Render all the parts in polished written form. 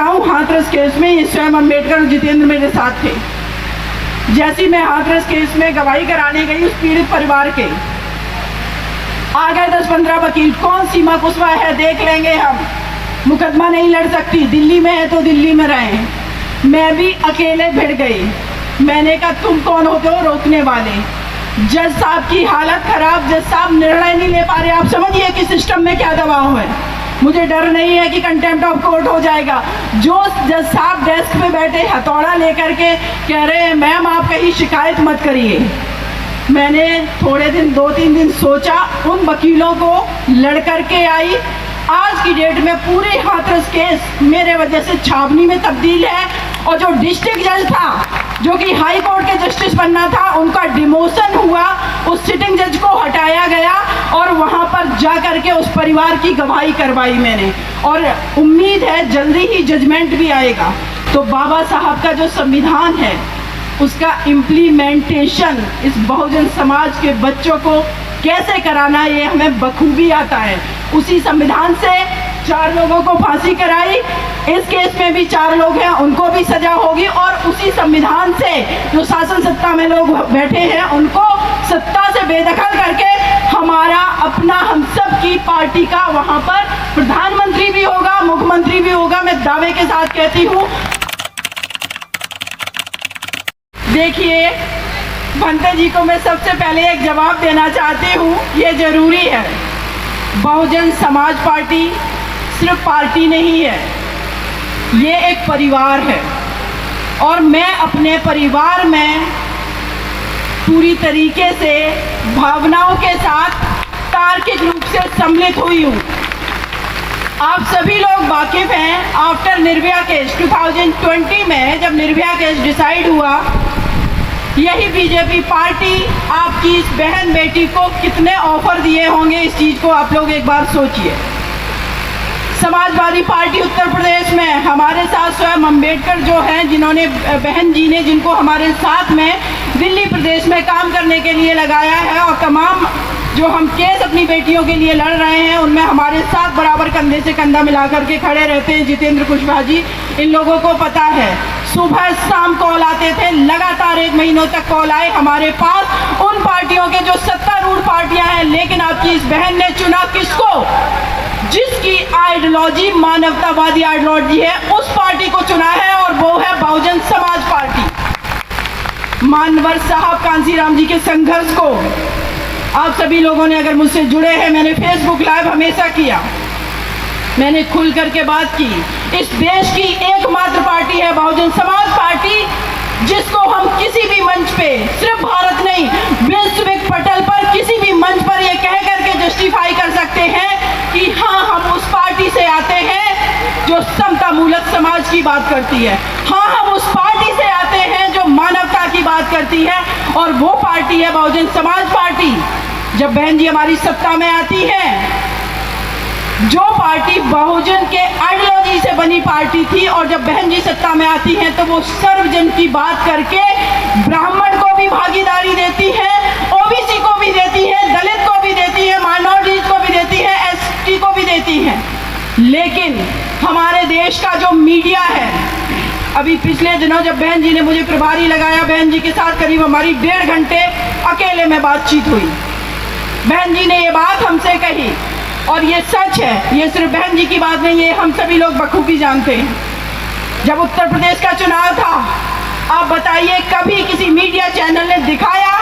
बताऊं, हाथरस केस में ये स्वयं अम्बेडकर और जितेंद्र मेरे साथ थे। जैसी मैं हाथरस केस में गवाही कराने गई उस पीड़ित परिवार के, आ गए 10-15 वकील। कौन सीमा कुशवाहा है, देख लेंगे हम, मुकदमा नहीं लड़ सकती, दिल्ली में है तो दिल्ली में रहें। मैं भी अकेले भिड़ गई। मैंने कहा तुम कौन होते हो रोकने वाले? जज साहब की हालत खराब, जज साहब निर्णय नहीं ले पा रहे। आप समझिए कि सिस्टम में क्या दबाव है। मुझे डर नहीं है कि कंटेम्प्ट ऑफ कोर्ट हो जाएगा। जो जज साहब डेस्क पे बैठे हथौड़ा लेकर के कह रहे हैं मैम आप कहीं शिकायत मत करिए। मैंने थोड़े दिन 2-3 दिन सोचा, उन वकीलों को लड़ करके आई। आज की डेट में पूरे हाथरस केस मेरे वजह से छावनी में तब्दील है। और जो डिस्ट्रिक्ट जज था, जो कि हाई कोर्ट के जस्टिस बनना था, उनका डिमोशन हुआ, उस सिटिंग जज को हटाया गया और वहाँ पर जा करके उस परिवार की गवाही करवाई मैंने। और उम्मीद है जल्दी ही जजमेंट भी आएगा। तो बाबा साहब का जो संविधान है उसका इम्प्लीमेंटेशन इस बहुजन समाज के बच्चों को कैसे कराना ये हमें बखूबी आता है। उसी संविधान से 4 लोगों को फांसी कराई, इस केस में भी 4 लोग हैं, उनको भी सजा होगी। और उसी संविधान से जो शासन सत्ता में लोग बैठे हैं उनको सत्ता से बेदखल करके हमारा अपना हम सब की पार्टी का वहाँ पर प्रधानमंत्री भी होगा, मुख्यमंत्री भी होगा। मैं दावे के साथ कहती हूँ। देखिए भंते जी को मैं सबसे पहले एक जवाब देना चाहती हूँ, ये जरूरी है। बहुजन समाज पार्टी सिर्फ पार्टी नहीं है, ये एक परिवार है। और मैं अपने परिवार में पूरी तरीके से भावनाओं के साथ तार्किक रूप से सम्मिलित हुई हूँ। आप सभी लोग वाकिफ हैं, आफ्टर निर्भया केस 2020 में जब निर्भया केस डिसाइड हुआ, यही बीजेपी पार्टी आपकी इस बहन बेटी को कितने ऑफर दिए होंगे, इस चीज़ को आप लोग एक बार सोचिए। समाजवादी पार्टी उत्तर प्रदेश में हमारे साथ स्वयं अम्बेडकर जो हैं, जिन्होंने बहन जी ने जिनको हमारे साथ में दिल्ली प्रदेश में काम करने के लिए लगाया है, और तमाम जो हम केस अपनी बेटियों के लिए लड़ रहे हैं उनमें हमारे साथ बराबर कंधे से कंधा मिला करके खड़े रहते हैं जितेंद्र कुशवाहा जी। इन लोगों को पता है, सुबह शाम कॉल आते थे, लगातार 1 महीनों तक कॉल आए हमारे पास उन पार्टियों के जो सत्तारूढ़ पार्टियां हैं। लेकिन आपकी इस बहन ने चुना किसको? जिसकी आइडियोलॉजी मानवतावादी आइडियोलॉजी है, उस पार्टी को चुना है, और वो है बहुजन समाज पार्टी। मानवर साहब कांसीराम जी के संघर्ष को आप सभी लोगों ने अगर मुझसे जुड़े हैं, मैंने फेसबुक लाइव हमेशा किया, मैंने खुल करके बात की। इस देश की एकमात्र पार्टी है बहुजन समाज पार्टी, जिसको हम किसी भी मंच पे, सिर्फ भारत नहीं वैश्विक पटल पर किसी भी मंच पर ये कह करके जस्टिफाई कर सकते हैं कि हाँ हम उस पार्टी से आते हैं जो समता मूलक समाज की बात करती है। हाँ हम उस पार्टी से आते हैं जो मानवता की बात करती है, और वो पार्टी है बहुजन समाज पार्टी। जब बहन जी हमारी सत्ता में आती है, जो पार्टी बहुजन के आइडियोलॉजी से बनी पार्टी थी, और जब बहन जी सत्ता में आती हैं तो वो सर्वजन की बात करके ब्राह्मण को भी भागीदारी देती है, ओबीसी को भी देती है, दलित को भी देती है, माइनॉरिटीज को भी देती है, एसटी को भी देती है। लेकिन हमारे देश का जो मीडिया है, अभी पिछले दिनों जब बहन जी ने मुझे प्रभारी लगाया, बहन जी के साथ करीब हमारी 1.5 घंटे अकेले में बातचीत हुई। बहन जी ने ये बात हमसे कही, और ये सच है, ये सिर्फ बहन जी की बात नहीं, ये हम सभी लोग बखूबी जानते हैं। जब उत्तर प्रदेश का चुनाव था, आप बताइए कभी किसी मीडिया चैनल ने दिखाया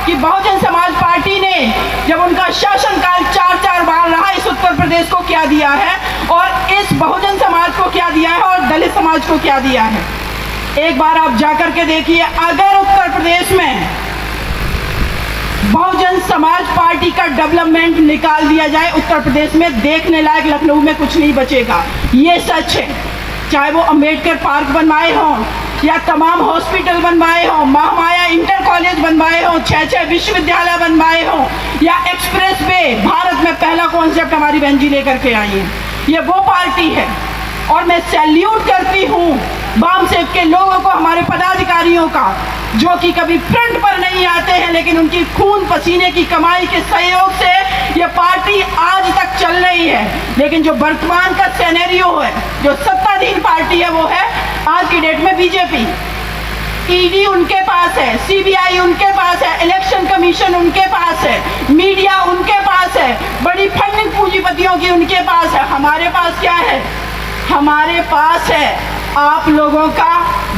कि बहुजन समाज पार्टी ने जब उनका शासनकाल 4 बार रहा, इस उत्तर प्रदेश को क्या दिया है, और इस बहुजन समाज को क्या दिया है, और दलित समाज को क्या दिया है? एक बार आप जाकर के देखिए, अगर उत्तर प्रदेश में बहुजन समाज पार्टी का डेवलपमेंट निकाल दिया जाए, उत्तर प्रदेश में देखने लायक लखनऊ में कुछ नहीं बचेगा। ये सच है। चाहे वो अंबेडकर पार्क बनवाए हों, या तमाम हॉस्पिटल बनवाए हों, महामाया इंटर कॉलेज बनवाए हों, 6 विश्वविद्यालय बनवाए हों, या एक्सप्रेस वे, भारत में पहला कॉन्सेप्ट हमारी बहन जी लेकर के आई है। ये वो पार्टी है। और मैं सैल्यूट करती हूँ वामसेव के लोगों को, हमारे पदाधिकारियों का, जो कि कभी फ्रंट पर नहीं आते हैं, लेकिन उनकी खून पसीने की कमाई के सहयोग से ये पार्टी आज तक चल रही है। लेकिन जो वर्तमान का सिनेरियो है, जो सत्ता नेतृत्वाधीन पार्टी है वो है आज की डेट में बीजेपी। ईडी उनके पास है, सीबीआई उनके पास है, इलेक्शन कमीशन उनके पास है, मीडिया उनके पास है, बड़ी फंडिंग पूंजीपतियों की उनके पास है। हमारे पास क्या है? हमारे पास है आप लोगों का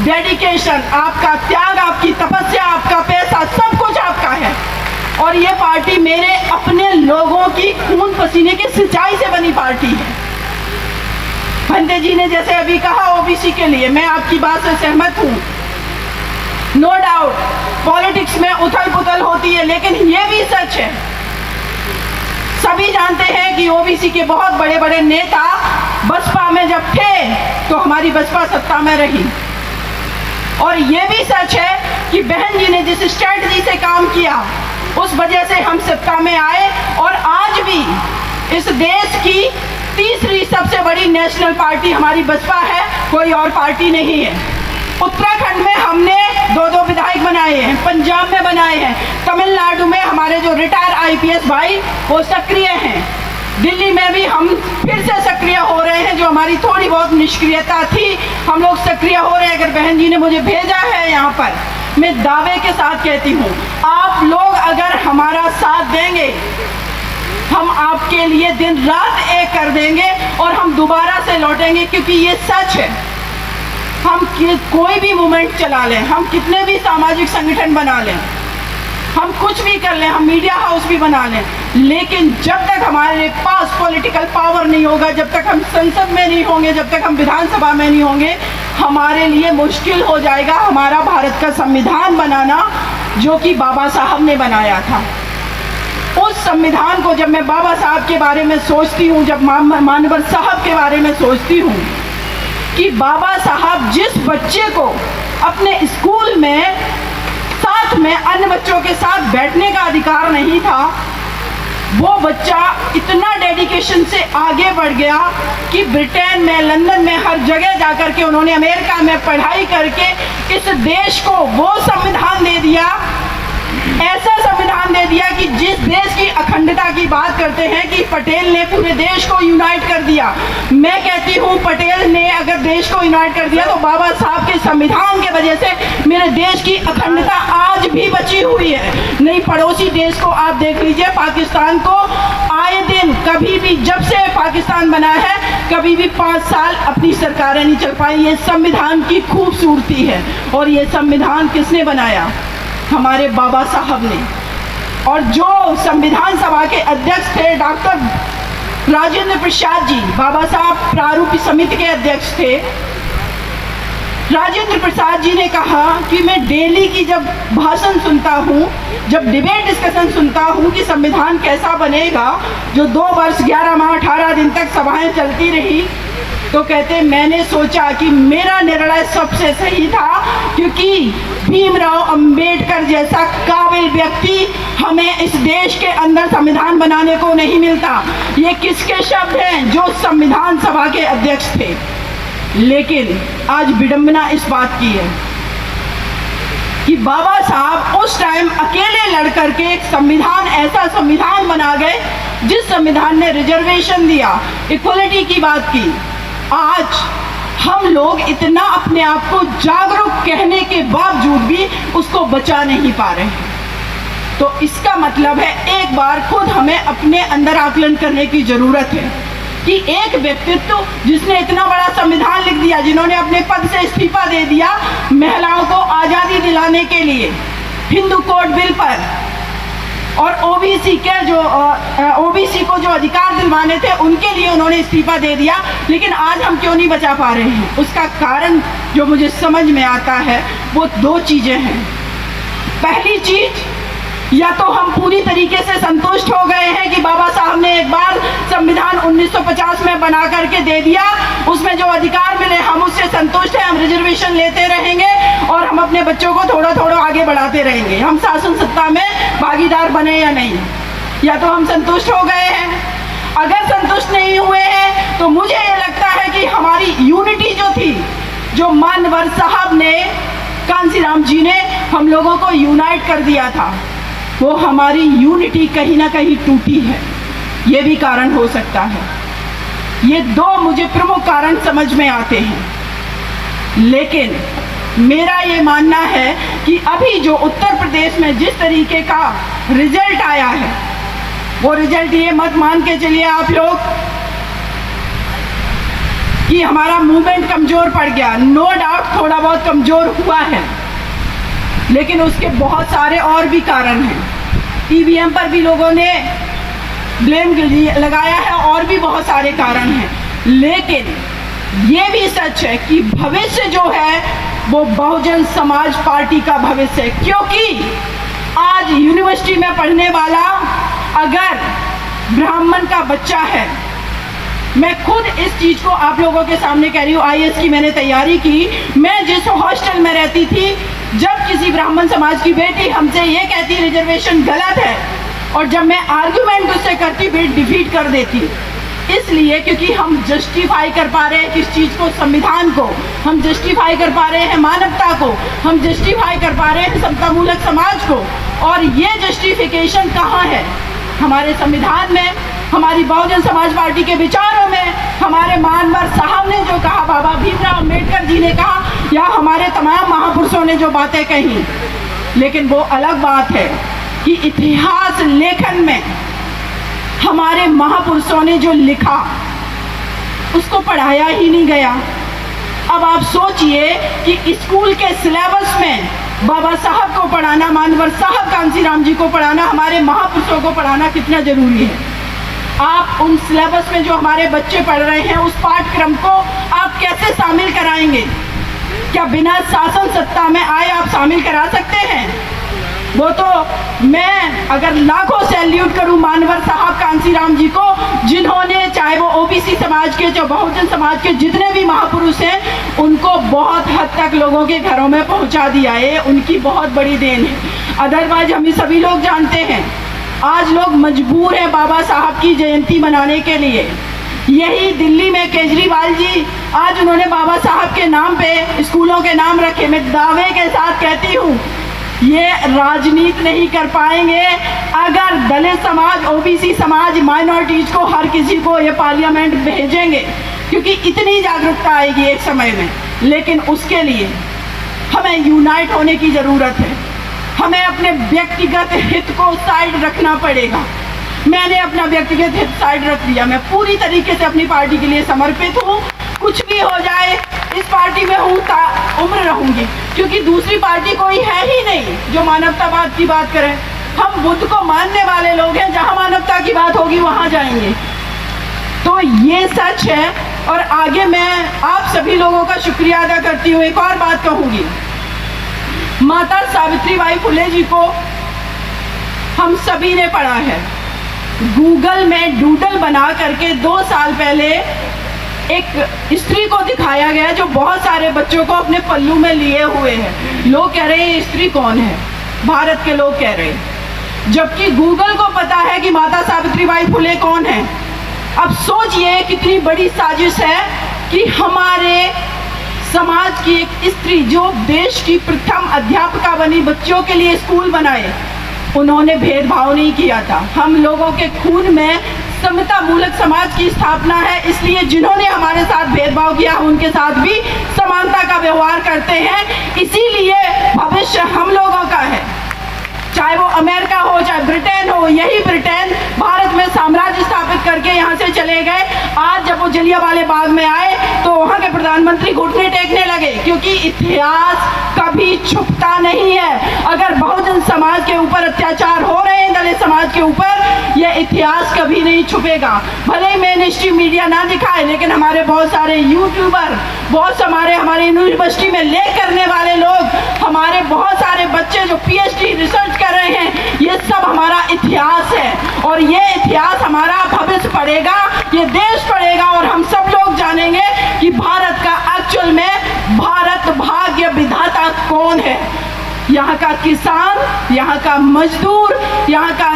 डेडिकेशन, आपका त्याग, आपकी तपस्या, आपका पैसा, सब कुछ आपका है। और ये पार्टी मेरे अपने लोगों की खून पसीने की सिंचाई से बनी पार्टी है। भंते जी ने जैसे अभी कहा ओबीसी के लिए, मैं आपकी बात से सहमत हूँ। नो डाउट पॉलिटिक्स में उथल पुथल होती है, लेकिन ये भी सच है, सभी जानते हैं कि ओबीसी के बहुत बड़े बड़े नेता बसपा में जब थे तो हमारी बसपा सत्ता में रही। और ये भी सच है कि बहन जी ने जिस स्ट्रैटेजी से काम किया उस वजह से हम सत्ता में आए, और आज भी इस देश की तीसरी सबसे बड़ी नेशनल पार्टी हमारी बसपा है, कोई और पार्टी नहीं है। उत्तराखंड में हमने 2-2 विधायक बनाए हैं, पंजाब में बनाए हैं, तमिलनाडु में हमारे जो रिटायर आईपीएस भाई वो सक्रिय हैं, दिल्ली में भी हम फिर से सक्रिय हो रहे हैं। जो हमारी थोड़ी बहुत निष्क्रियता थी हम लोग सक्रिय हो रहे हैं। अगर बहन जी ने मुझे भेजा है यहाँ पर, मैं दावे के साथ कहती हूँ, आप लोग अगर हमारा साथ देंगे हम आपके लिए दिन रात एक कर देंगे और हम दोबारा से लौटेंगे, क्योंकि ये सच है। हम कोई भी मूवमेंट चला लें, हम कितने भी सामाजिक संगठन बना लें, हम कुछ भी कर लें, हम मीडिया हाउस भी बना लें, लेकिन जब तक हमारे पास पॉलिटिकल पावर नहीं होगा, जब तक हम संसद में नहीं होंगे, जब तक हम विधानसभा में नहीं होंगे, हमारे लिए मुश्किल हो जाएगा हमारा भारत का संविधान बनाना, जो कि बाबा साहब ने बनाया था। उस संविधान को जब मैं बाबा साहब के बारे में सोचती हूँ, जब मानवर साहब के बारे में सोचती हूँ कि बाबा साहब जिस बच्चे को अपने स्कूल में साथ में अन्य बच्चों के साथ बैठने का अधिकार नहीं था, वो बच्चा इतना डेडिकेशन से आगे बढ़ गया कि ब्रिटेन में, लंदन में, हर जगह जाकर के उन्होंने अमेरिका में पढ़ाई करके इस देश को वो संविधान दे दिया, ऐसा संविधान दे दिया कि जिस देश की अखंडता की बात करते हैं कि पटेल ने पूरे देश को यूनाइट कर दिया। मैं कहती हूँ पटेल ने अगर देश को यूनाइट कर दिया तो बाबा साहब के संविधान के वजह से मेरे देश की अखंडता आज भी बची हुई है। नहीं, पड़ोसी देश को आप देख लीजिए, पाकिस्तान को आए दिन कभी भी, जब से पाकिस्तान बना है, कभी भी 5 साल अपनी सरकारें नहीं चल पाई। ये संविधान की खूबसूरती है। और ये संविधान किसने बनाया? हमारे बाबा साहब ने। और जो संविधान सभा के अध्यक्ष थे डॉक्टर राजेंद्र प्रसाद जी, बाबा साहब प्रारूप समिति के अध्यक्ष थे, राजेंद्र प्रसाद जी ने कहा कि मैं डेली की जब भाषण सुनता हूँ, जब डिबेट डिस्कशन सुनता हूँ कि संविधान कैसा बनेगा, जो 2 वर्ष 11 माह 18 दिन तक सभाएं चलती रही, तो कहते मैंने सोचा कि मेरा निर्णय सबसे सही था, क्योंकि भीमराव अंबेडकर जैसा काबिल व्यक्ति हमें इस देश के अंदर संविधान बनाने को नहीं मिलता। ये किसके शब्द हैं? जो संविधान सभा के अध्यक्ष थे। लेकिन आज विडंबना इस बात की है कि बाबा साहब उस टाइम अकेले लड़ करके एक संविधान, ऐसा संविधान बना गए जिस संविधान ने रिजर्वेशन दिया, इक्वलिटी की बात की। आज हम लोग इतना अपने आप को जागरूक कहने के बावजूद भी उसको बचा नहीं पा रहे हैं। तो इसका मतलब है एक बार खुद हमें अपने अंदर आकलन करने की जरूरत है कि एक व्यक्तित्व जिसने इतना बड़ा संविधान लिख दिया, जिन्होंने अपने पद से इस्तीफा दे दिया महिलाओं को आज़ादी दिलाने के लिए, हिंदू कोड बिल पर, और ओबीसी के जो ओबीसी को जो अधिकार दिलवाने थे उनके लिए उन्होंने इस्तीफा दे दिया, लेकिन आज हम क्यों नहीं बचा पा रहे हैं? उसका कारण जो मुझे समझ में आता है वो 2 चीज़ें हैं। पहली चीज, या तो हम पूरी तरीके से संतुष्ट हो गए हैं कि बाबा साहब ने एक बार संविधान 1950 में बना करके दे दिया, उसमें जो अधिकार मिले हम उससे संतुष्ट हैं, हम रिजर्वेशन लेते रहेंगे और हम अपने बच्चों को थोड़ा थोड़ा आगे बढ़ाते रहेंगे, हम शासन सत्ता में भागीदार बने या नहीं। या तो हम संतुष्ट हो गए हैं। अगर संतुष्ट नहीं हुए हैं तो मुझे ये लगता है कि हमारी यूनिटी जो थी, जो मानवर साहब ने, कांसीराम जी ने हम लोगों को यूनाइट कर दिया था, वो हमारी यूनिटी कहीं ना कहीं टूटी है। ये भी कारण हो सकता है। ये दो मुझे प्रमुख कारण समझ में आते हैं। लेकिन मेरा ये मानना है कि अभी जो उत्तर प्रदेश में जिस तरीके का रिजल्ट आया है, वो रिजल्ट ये मत मान के चलिए आप लोग कि हमारा मूवमेंट कमज़ोर पड़ गया। नो डाउट थोड़ा बहुत कमज़ोर हुआ है, लेकिन उसके बहुत सारे और भी कारण हैं। ईवीएम पर भी लोगों ने ब्लेम लगाया है और भी बहुत सारे कारण हैं। लेकिन ये भी सच है कि भविष्य जो है वो बहुजन समाज पार्टी का भविष्य है, क्योंकि आज यूनिवर्सिटी में पढ़ने वाला अगर ब्राह्मण का बच्चा है, मैं खुद इस चीज़ को आप लोगों के सामने कह रही हूँ, आईएएस की मैंने तैयारी की। मैं जिस हॉस्टल में रहती थी, जब किसी ब्राह्मण समाज की बेटी हमसे ये कहती रिजर्वेशन गलत है, और जब मैं आर्गुमेंट उससे करती फिर डिफीट कर देती, इसलिए क्योंकि हम जस्टिफाई कर पा रहे हैं किस चीज़ को, संविधान को हम जस्टिफाई कर पा रहे हैं, मानवता को हम जस्टिफाई कर पा रहे हैं, समतामूलक समाज को। और ये जस्टिफिकेशन कहाँ है? हमारे संविधान में, हमारी बहुजन समाज पार्टी के विचारों में, हमारे मानवर साहब ने जो कहा, बाबा भीमराव अम्बेडकर जी ने कहा, या हमारे तमाम महापुरुषों ने जो बातें कही। लेकिन वो अलग बात है कि इतिहास लेखन में हमारे महापुरुषों ने जो लिखा उसको पढ़ाया ही नहीं गया। अब आप सोचिए कि स्कूल के सिलेबस में बाबा साहब को पढ़ाना, मानवर साहब कांसीराम जी को पढ़ाना, हमारे महापुरुषों को पढ़ाना कितना जरूरी है। आप उन सिलेबस में जो हमारे बच्चे पढ़ रहे हैं, उस पाठ्यक्रम को आप कैसे शामिल कराएंगे? क्या बिना शासन सत्ता में आए आप शामिल करा सकते हैं? वो तो मैं अगर लाखों सैल्यूट करूं मानवर साहब कांसीराम जी को, जिन्होंने चाहे वो ओबीसी समाज के, जो बहुजन समाज के जितने भी महापुरुष हैं, उनको बहुत हद तक लोगों के घरों में पहुंचा दिया है। उनकी बहुत बड़ी देन है। अदरवाइज हम सभी लोग जानते हैं, आज लोग मजबूर हैं बाबा साहब की जयंती मनाने के लिए। यही दिल्ली में केजरीवाल जी, आज उन्होंने बाबा साहब के नाम पे स्कूलों के नाम रखे। मैं दावे के साथ कहती हूँ, ये राजनीति नहीं कर पाएंगे अगर दलित समाज, ओबीसी समाज, माइनॉरिटीज को, हर किसी को ये पार्लियामेंट भेजेंगे, क्योंकि इतनी जागरूकता आएगी एक समय में। लेकिन उसके लिए हमें यूनाइट होने की ज़रूरत है। हमें अपने व्यक्तिगत हित को साइड रखना पड़ेगा। मैंने अपना व्यक्तिगत हित साइड रख दिया। मैं पूरी तरीके से अपनी पार्टी के लिए समर्पित हूँ। कुछ भी हो जाए, इस पार्टी में हूँ उम्र रहूँगी, क्योंकि दूसरी पार्टी कोई है ही नहीं जो मानवतावाद की बात करे। हम बुद्ध को मानने वाले लोग हैं, जहाँ मानवता की बात होगी वहाँ जाएंगे। तो ये सच है। और आगे मैं आप सभी लोगों का शुक्रिया अदा करती हूँ। एक और बात कहूँगी, माता सावित्रीबाई फुले जी को हम सभी ने पढ़ा है। गूगल में डूडल बना करके 2 साल पहले एक स्त्री को दिखाया गया जो बहुत सारे बच्चों को अपने पल्लू में लिए हुए है। लोग कह रहे हैं ये स्त्री कौन है, भारत के लोग कह रहे हैं, जबकि गूगल को पता है कि माता सावित्रीबाई फुले कौन है। अब सोचिए कितनी बड़ी साजिश है कि हमारे समाज की एक स्त्री जो देश की प्रथम अध्यापिका बनी, बच्चों के लिए स्कूल बनाए, उन्होंने भेदभाव नहीं किया था। हम लोगों के खून में समतामूलक समाज की स्थापना है, इसलिए जिन्होंने हमारे साथ भेदभाव किया उनके साथ भी समानता का व्यवहार करते हैं। इसीलिए भविष्य हम लोगों का है, चाहे वो अमेरिका हो चाहे ब्रिटेन हो। यही ब्रिटेन भारत में साम्राज्य स्थापित करके यहाँ से चले गए। आज जब वो जलियांवाला बाग में आए तो वहाँ के प्रधानमंत्री घुटने टेकने लगे, क्योंकि इतिहास कभी छुपता नहीं है। अगर बहुजन समाज के ऊपर अत्याचार हो रहे हैं, दलित समाज के ऊपर, यह इतिहास कभी नहीं छुपेगा। भले ही मेन स्ट्रीम मीडिया ना दिखाए, लेकिन हमारे बहुत सारे यूट्यूबर, बहुत हमारे यूनिवर्सिटी में लेख करने वाले लोग, हमारे बहुत सारे बच्चे जो पीएचडी रिसर्च कर रहे हैं, ये सब हमारा इतिहास है। और ये इतिहास हमारा भविष्य पढ़ेगा, ये देश पढ़ेगा, और हम सब लोग जानेंगे कि भारत का एक्चुअल में भारत भाग्य विधाता कौन है। यहाँ का किसान, यहाँ का मजदूर, यहाँ का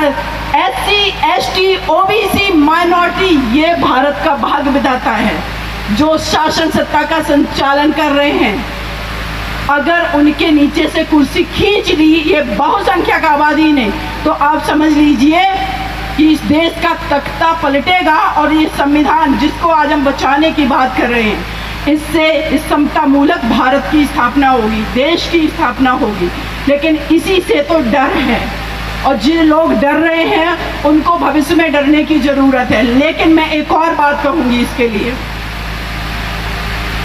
एससी, एसटी, ओबीसी, माइनॉरिटी, ये भारत का भाग्य विधाता है जो शासन सत्ता का संचालन कर रहे हैं। अगर उनके नीचे से कुर्सी खींच ली ये बहुसंख्यक आबादी ने, तो आप समझ लीजिए कि इस देश का तख्ता पलटेगा और ये संविधान जिसको आज हम बचाने की बात कर रहे हैं, इससे इस समता मूलक भारत की स्थापना होगी, देश की स्थापना होगी। लेकिन इसी से तो डर है, और जिन लोग डर रहे हैं उनको भविष्य में डरने की ज़रूरत है। लेकिन मैं एक और बात कहूँगी इसके लिए,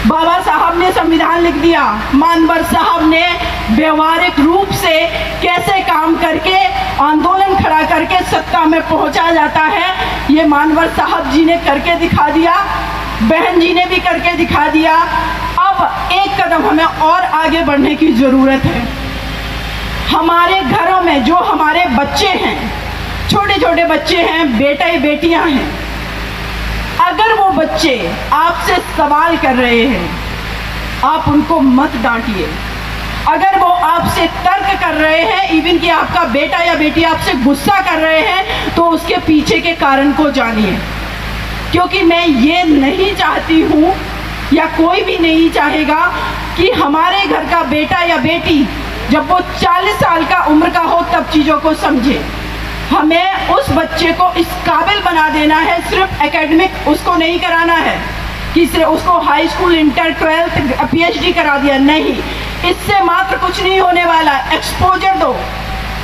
बाबा साहब ने संविधान लिख दिया, मानवर साहब ने व्यवहारिक रूप से कैसे काम करके आंदोलन खड़ा करके सत्ता में पहुंचा जाता है, ये मानवर साहब जी ने करके दिखा दिया, बहन जी ने भी करके दिखा दिया। अब एक कदम हमें और आगे बढ़ने की ज़रूरत है। हमारे घरों में जो हमारे बच्चे हैं, छोटे छोटे बच्चे हैं, बेटे बेटियां हैं, अगर वो बच्चे आपसे सवाल कर रहे हैं, आप उनको मत डांटिए। अगर वो आपसे तर्क कर रहे हैं, इवन कि आपका बेटा या बेटी आपसे गुस्सा कर रहे हैं, तो उसके पीछे के कारण को जानिए। क्योंकि मैं ये नहीं चाहती हूँ, या कोई भी नहीं चाहेगा कि हमारे घर का बेटा या बेटी जब वो 40 साल का उम्र का हो तब चीज़ों को समझे। हमें उस बच्चे को इस काबिल बना देना है, सिर्फ एकेडमिक उसको नहीं कराना है कि सिर्फ उसको high school, inter, 12th, PhD करा दिया, नहीं, इससे मात्र कुछ नहीं होने वाला। एक्सपोजर दो,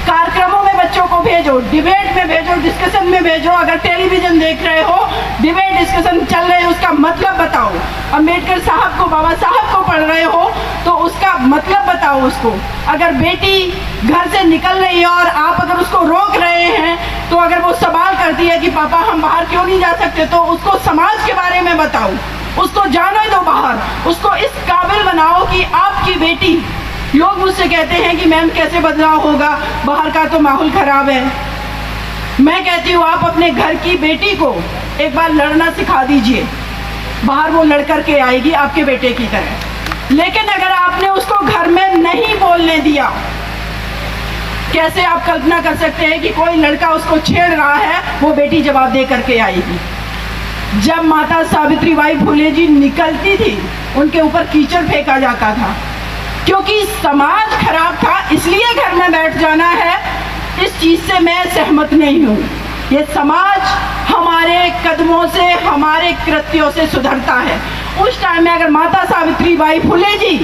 कार्यक्रमों में बच्चों को भेजो, डिबेट में भेजो, डिस्कशन में भेजो। अगर टेलीविज़न देख रहे हो, डिबेट डिस्कशन चल रहे हैं, उसका मतलब बताओ। अम्बेडकर साहब को, बाबा साहब को पढ़ रहे हो तो उसका मतलब बताओ उसको। अगर बेटी घर से निकल रही है और आप अगर उसको रोक रहे हैं, तो अगर वो सवाल करती है कि पापा हम बाहर क्यों नहीं जा सकते, तो उसको समाज के बारे में बताओ, उसको जाने दो बाहर, उसको इस काबिल बनाओ कि आपकी बेटी। लोग मुझसे कहते हैं कि मैम कैसे बदलाव होगा, बाहर का तो माहौल खराब है। मैं कहती हूँ आप अपने घर की बेटी को एक बार लड़ना सिखा दीजिए, बाहर वो लड़ कर के आएगी आपके बेटे की तरह। लेकिन अगर आपने उसको घर में नहीं बोलने दिया, कैसे आप कल्पना कर सकते हैं कि कोई लड़का उसको छेड़ रहा है, वो बेटी जवाब दे करके आएगी। जब माता सावित्री बाई फुले जी निकलती थी, उनके ऊपर कीचड़ फेंका जाता था, क्योंकि समाज खराब था, इसलिए घर में बैठ जाना है। इस चीज़ से मैं सहमत नहीं हूँ। ये समाज हमारे कदमों से, हमारे कृत्यों से सुधरता है। उस टाइम में अगर माता सावित्री बाई फुले जी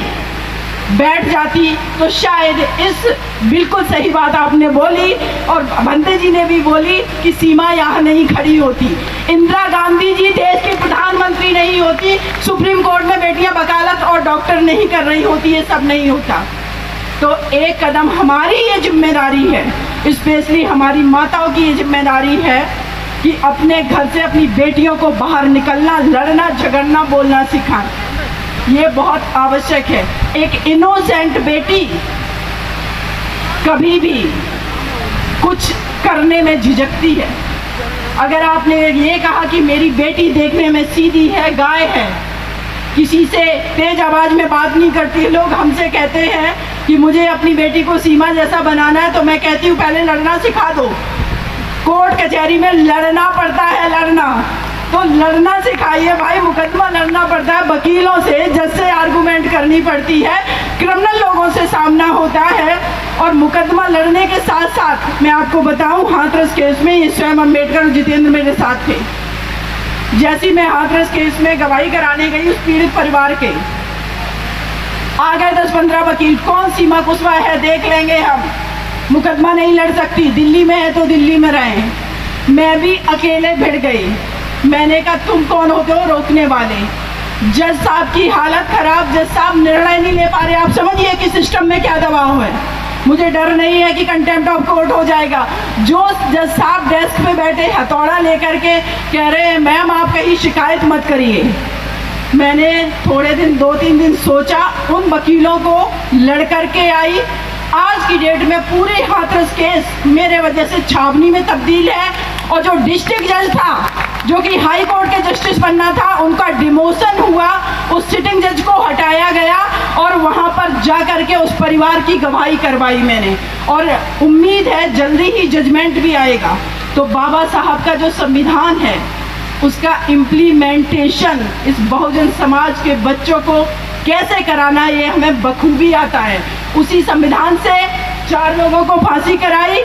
बैठ जाती तो शायद इस, बिल्कुल सही बात आपने बोली और भंते जी ने भी बोली कि सीमा यहाँ नहीं खड़ी होती, इंदिरा गांधी जी देश की प्रधानमंत्री नहीं होती, सुप्रीम कोर्ट में बेटियां वकालत और डॉक्टर नहीं कर रही होती, ये सब नहीं होता। तो एक कदम हमारी ये जिम्मेदारी है, स्पेशली हमारी माताओं की ये जिम्मेदारी है कि अपने घर से अपनी बेटियों को बाहर निकलना, लड़ना, झगड़ना, बोलना सिखाएं। ये बहुत आवश्यक है। एक इनोसेंट बेटी कभी भी कुछ करने में झिझकती है। अगर आपने ये कहा कि मेरी बेटी देखने में सीधी है, गाय है, किसी से तेज आवाज़ में बात नहीं करती, लोग हमसे कहते हैं कि मुझे अपनी बेटी को सीमा जैसा बनाना है, तो मैं कहती हूँ पहले लड़ना सिखा दो। कोर्ट कचहरी में लड़ना पड़ता है, लड़ना तो लड़ना सिखाइए भाई, मुकदमा लड़ना पड़ता है, वकीलों से, जज से आर्गूमेंट करनी पड़ती है, क्रिमिनल लोगों से सामना होता है। और मुकदमा लड़ने के साथ साथ मैं आपको बताऊं, हाथरस केस में ये स्वयं अम्बेडकर और जितेंद्र मेरे साथ थे। जैसी मैं हाथरस केस में गवाही कराने गई, उस पीड़ित परिवार के आ गए 10-15 वकील, कौन सीमा कुशवाहा है देख लेंगे हम, मुकदमा नहीं लड़ सकती, दिल्ली में है तो दिल्ली में रहें। मैं भी अकेले भिड़ गई। मैंने कहा तुम कौन होते हो रोकने वाले? जज साहब की हालत खराब, जज साहब निर्णय नहीं ले पा रहे। आप समझिए कि सिस्टम में क्या दबाव है। मुझे डर नहीं है कि कंटेम्प्ट ऑफ कोर्ट हो जाएगा। जो जज साहब डेस्क पे बैठे हथौड़ा लेकर के कह रहे हैं मैम आप कहीं शिकायत मत करिए। मैंने थोड़े दिन, 2-3 दिन सोचा, उन वकीलों को लड़ कर के आई। आज की डेट में पूरे हाथरस केस मेरे वजह से छावनी में तब्दील है। और जो डिस्ट्रिक्ट जज था, जो कि हाई कोर्ट के जस्टिस बनना था, उनका डिमोशन हुआ, उस सिटिंग जज को हटाया गया और वहाँ पर जा कर के उस परिवार की गवाही करवाई मैंने। और उम्मीद है जल्दी ही जजमेंट भी आएगा। तो बाबा साहब का जो संविधान है, उसका इम्प्लीमेंटेशन इस बहुजन समाज के बच्चों को कैसे कराना, ये हमें बखूबी आता है। उसी संविधान से 4 लोगों को फांसी कराई,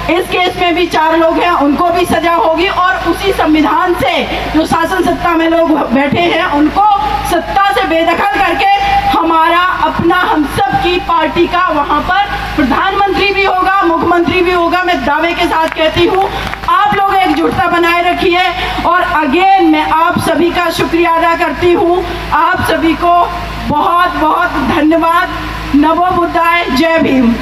इस केस में भी 4 लोग हैं, उनको भी सजा होगी। और उसी संविधान से जो शासन सत्ता में लोग बैठे हैं उनको सत्ता से बेदखल करके हमारा अपना हम सब की पार्टी का वहाँ पर प्रधानमंत्री भी होगा, मुख्यमंत्री भी होगा। मैं दावे के साथ कहती हूँ, आप लोग एकजुटता बनाए रखिए। और अगेन मैं आप सभी का शुक्रिया अदा करती हूँ। आप सभी को बहुत बहुत धन्यवाद। नमो बुद्धाय, जय भीम।